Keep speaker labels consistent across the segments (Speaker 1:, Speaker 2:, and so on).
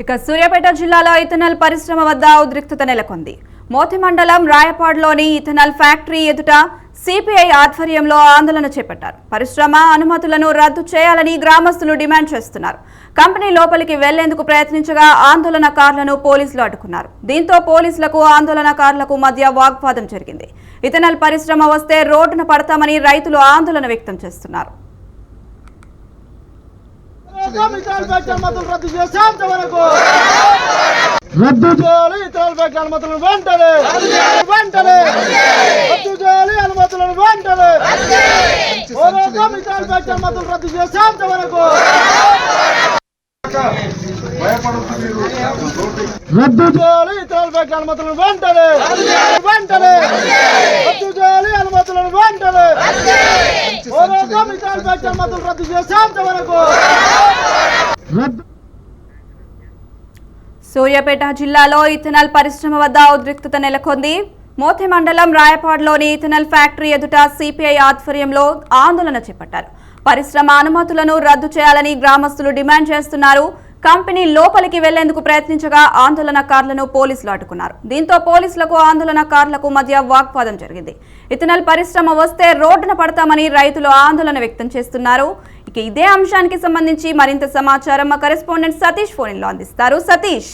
Speaker 1: ఇక సూర్యాపేట జిల్లాలో ఇథనాల్ పరిశ్రమ వద్ద ఉద్రిక్తత నెలకొంది. మోతి మండలం రాయపాడ్లోని ఇథనాల్ ఫ్యాక్టరీ ఎదుట సిపిఐ ఆధ్వర్యంలో ఆందోళన చేపట్టారు. పరిశ్రమ అనుమతులను రద్దు చేయాలని గ్రామస్తులు డిమాండ్ చేస్తున్నారు. కంపెనీ లోపలికి వెళ్లేందుకు ప్రయత్నించగా ఆందోళనకారులను పోలీసులు అడ్డుకున్నారు. దీంతో పోలీసులకు ఆందోళనకారులకు మధ్య వాగ్వాదం జరిగింది. ఇథనాల్ పరిశ్రమ వస్తే రోడ్డున పడతామని రైతులు ఆందోళన వ్యక్తం చేస్తున్నారు.
Speaker 2: రద్దు చేయాలి ఇథనాల్ ఫ్యాక్టరీ అనుమతులను వెంటనే రద్దు చేయాలి అనుమతులను వెంటనే ఇథనాల్ ఫ్యాక్టరీ అనుమతులు రద్దు చేసేంత వరకు రద్దు చేయాలి ఇథనాల్ ఫ్యాక్టరీ అనుమతులను వెంటనే రద్దు చేయాలి అనుమతులను వెంటనే ఇథనాల్ ఫ్యాక్టరీ అనుమతులు రద్దు చేసేంత వరకు
Speaker 1: సూర్యాపేట జిల్లాలో ఇథనాల్ పరిశ్రమ వద్ద ఉద్రిక్తత నెలకొంది. మోతి మండలం రాయపాడ్లోని ఇథనాల్ ఫ్యాక్టరీ ఎదుట సిపిఐ ఆధ్వర్యంలో ఆందోళన చేపట్టారు. పరిశ్రమ అనుమతులను రద్దు చేయాలని గ్రామస్తులు డిమాండ్ చేస్తున్నారు. కంపెనీ లోపలికి వెళ్లేందుకు ప్రయత్నించగా ఆందోళనకారులను పోలీసులు అడ్డుకున్నారు. దీంతో పోలీసులకు ఆందోళనకారులకు మధ్య వాగ్వాదం జరిగింది. ఇథనాల్ పరిశ్రమ వస్తే రోడ్డున పడతామని రైతులు ఆందోళన వ్యక్తం చేస్తున్నారు. ఇక ఇదే అంశానికి సంబంధించి మరింత సమాచారం మా కరెస్పాండెంట్ సతీష్ ఫోన్లో అందిస్తారు. సతీష్.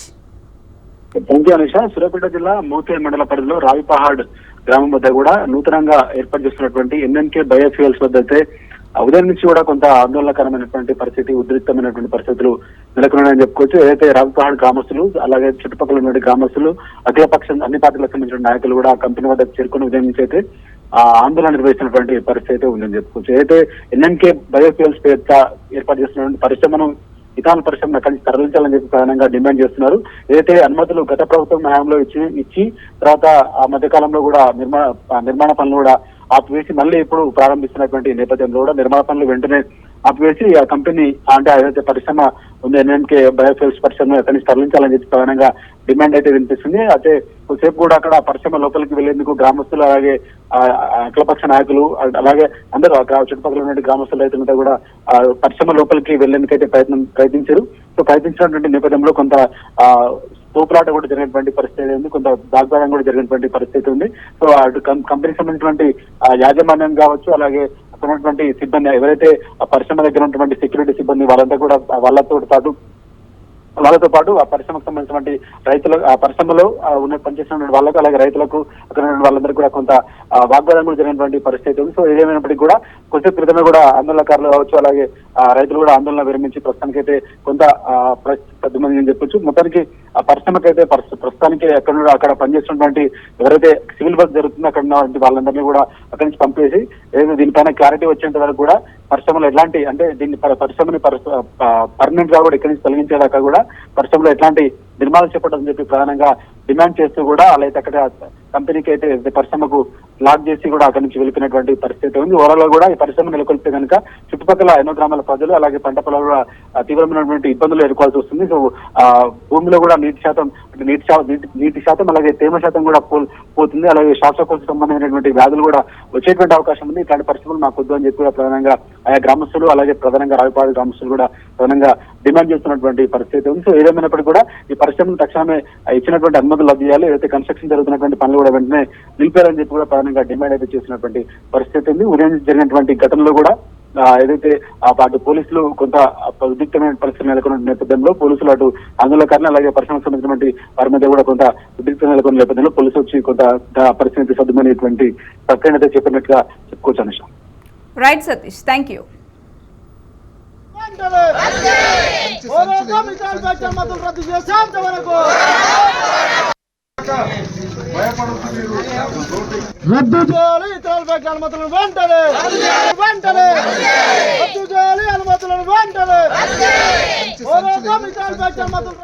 Speaker 3: సూర్యాపేట జిల్లా మోతే మండల పరిధిలో రావిపహాడ్ గ్రామం వద్ద కూడా నూతనంగా ఏర్పాటు చేస్తున్నటువంటి ఎన్ఎన్కే బయోఫ్యూయల్స్ వద్ద అయితే ఉదయం నుంచి కూడా కొంత ఆందోళనకరమైనటువంటి పరిస్థితి, ఉద్రిక్తమైనటువంటి పరిస్థితులు నెలకొన్నాయని చెప్పుకోవచ్చు. ఏదైతే రావిపహాడ్ గ్రామస్తులు అలాగే చుట్టుపక్కల ఉన్న గ్రామస్తులు అఖిలపక్షం అన్ని పార్టీలకు సంబంధించిన నాయకులు కూడా కంపెనీ వద్దకు చేరుకుని ఉదయం నుంచి అయితే ఆందోళన నిర్వహిస్తున్నటువంటి పరిస్థితి అయితే ఉందని చెప్పుకోవచ్చు. ఏదైతే ఎన్ఎన్కే బయోఫ్యూయల్స్ పేరుతో ఏర్పాటు చేస్తున్నటువంటి పరిశ్రమను ఇథనాల్ పరిశ్రమను అక్కడి నుంచి తరలించాలని చెప్పి ప్రధానంగా డిమాండ్ చేస్తున్నారు. ఏదైతే అనుమతులు గత ప్రభుత్వం హయాంలో ఇచ్చి తర్వాత ఆ మధ్య కాలంలో కూడా నిర్మాణ పనులు కూడా ఆపివేసి మళ్ళీ ఇప్పుడు ప్రారంభిస్తున్నటువంటి నేపథ్యంలో కూడా నిర్మాణ పనులు వెంటనే ఆపివేసి ఆ కంపెనీ అంటే ఏదైతే పరిశ్రమ ఉంది ఎన్ఎన్కే బయోఫ్యూయల్స్ పరిశ్రమ అక్కడి నుంచి తరలించాలని చెప్పి ప్రధానంగా డిమాండ్ అయితే వినిపిస్తుంది. అయితే కొద్దిసేపు కూడా అక్కడ పరిశ్రమ లోపలికి వెళ్లేందుకు గ్రామస్తులు అలాగే అఖిలపక్ష నాయకులు అలాగే అందరూ చుట్టుపక్కల ఉన్న గ్రామస్తులు రైతులంతా కూడా పరిశ్రమ లోపలికి వెళ్లేందుకు అయితే ప్రయత్నించారు. సో ప్రయత్నించినటువంటి నేపథ్యంలో కొంత తోపులాట కూడా జరిగినటువంటి పరిస్థితి ఉంది, కొంత వాగ్వాదం కూడా జరిగినటువంటి పరిస్థితి ఉంది. సో అటు కంపెనీకి సంబంధించినటువంటి యాజమాన్యం కావచ్చు అలాగే ఉన్నటువంటి సిబ్బంది ఎవరైతే ఆ పరిశ్రమ దగ్గర ఉన్నటువంటి సెక్యూరిటీ సిబ్బంది వాళ్ళంతా కూడా వాళ్ళతో పాటు ఆ పరిశ్రమకు సంబంధించినటువంటి రైతులు ఆ పరిశ్రమలో ఉన్న పనిచేసిన వాళ్ళకు అలాగే రైతులకు అక్కడ ఉన్న వాళ్ళందరూ కూడా కొంత వాగ్వాదం కూడా జరిగినటువంటి పరిస్థితి ఉంది. సో ఏదేమైనప్పటికీ కూడా కొద్దిసేపు క్రితమే కూడా ఆందోళనకారులు కావచ్చు అలాగే రైతులు కూడా ఆందోళన విరమించి ప్రస్తుతానికైతే కొంత సర్దుమని అని చెప్పొచ్చు. మొత్తానికి ఆ పరిశ్రమకైతే ప్రస్తుతానికి అక్కడ పనిచేస్తున్నటువంటి ఎవరైతే సివిల్ వర్క్ జరుగుతుందో అక్కడ ఉన్న వాళ్ళందరినీ కూడా అక్కడి నుంచి పంపేసి ఏదైతే దీనిపైన క్లారిటీ వచ్చేంత వరకు కూడా పరిశ్రమలో ఎట్లాంటి అంటే దీన్ని పరిశ్రమని పర్మనెంట్ గా కూడా ఇక్కడి నుంచి తొలగించేదాకా కూడా పరిశ్రమలో ఎట్లాంటి నిర్మాణాలు చేపట్టాలని చెప్పి ప్రధానంగా డిమాండ్ చేస్తూ కూడా అలాగే అక్కడ కంపెనీకి అయితే పరిశ్రమకు లాక్ చేసి కూడా అక్కడి నుంచి వెళ్ళిపోయినటువంటి పరిస్థితి ఉంది. ఓవరాల్ గా కూడా ఈ పరిశ్రమ నెలకొల్పితే కనుక చుట్టుపక్కల ఎన్నో గ్రామాల ప్రజలు అలాగే పంట పొలాలు కూడా తీవ్రమైనటువంటి ఇబ్బందులు ఎదుర్కోవాల్సి వస్తుంది. సో భూమిలో కూడా నీటి శాతం అలాగే తేమ శాతం కూడా పోతుంది. అలాగే శ్వాసకోశ సంబంధమైనటువంటి వ్యాధులు కూడా వచ్చేటువంటి అవకాశం ఉంది. ఇట్లాంటి పరిస్థితులు మాకు వద్దు అని చెప్పి కూడా ప్రధానంగా ఆయా గ్రామస్తులు అలాగే ప్రధానంగా రావిపాడు గ్రామస్తులు కూడా ప్రధానంగా డిమాండ్ చేస్తున్నటువంటి పరిస్థితి ఉంది. సో ఏదేమైనప్పటికీ కూడా ఈ పరిశ్రమను తక్షణమే ఇచ్చినటువంటి అనుమతులు రద్దు చేయాలి, ఏదైతే కన్స్ట్రక్షన్ జరుగుతున్నటువంటి పనులు కూడా వెంటనే నిలిపారని చెప్పి కూడా ప్రధానంగా డిమాండ్ అయితే చేసినటువంటి పరిస్థితి ఉంది. ఉదయం జరిగినటువంటి ఘటనలో కూడా ఏదైతే అటు పోలీసులు కొంత ఉద్రిక్తమైన పరిస్థితి నెలకొన్న నేపథ్యంలో పోలీసులు అటు ఆందోళనకారులు అలాగే పరిశ్రమకు సంబంధించినటువంటి వారి మధ్య కూడా కొంత ఉద్రిక్త నెలకొన్న నేపథ్యంలో పోలీసులు వచ్చి కొంత పరిస్థితి సర్దుమనేటువంటి ప్రక్రియ అయితే చెప్పినట్టుగా చెప్పుకోవచ్చు. Anusha.
Speaker 1: Right Satish, thank you.
Speaker 2: రద్దు చేయాలి ఇథనాల్ ఫ్యాక్టరీ అనుమతులను వెంటనే రద్దు చేయాలి అనుమతులను వెంటనే ఇథనాల్ ఫ్యాక్టరీ అనుమతులు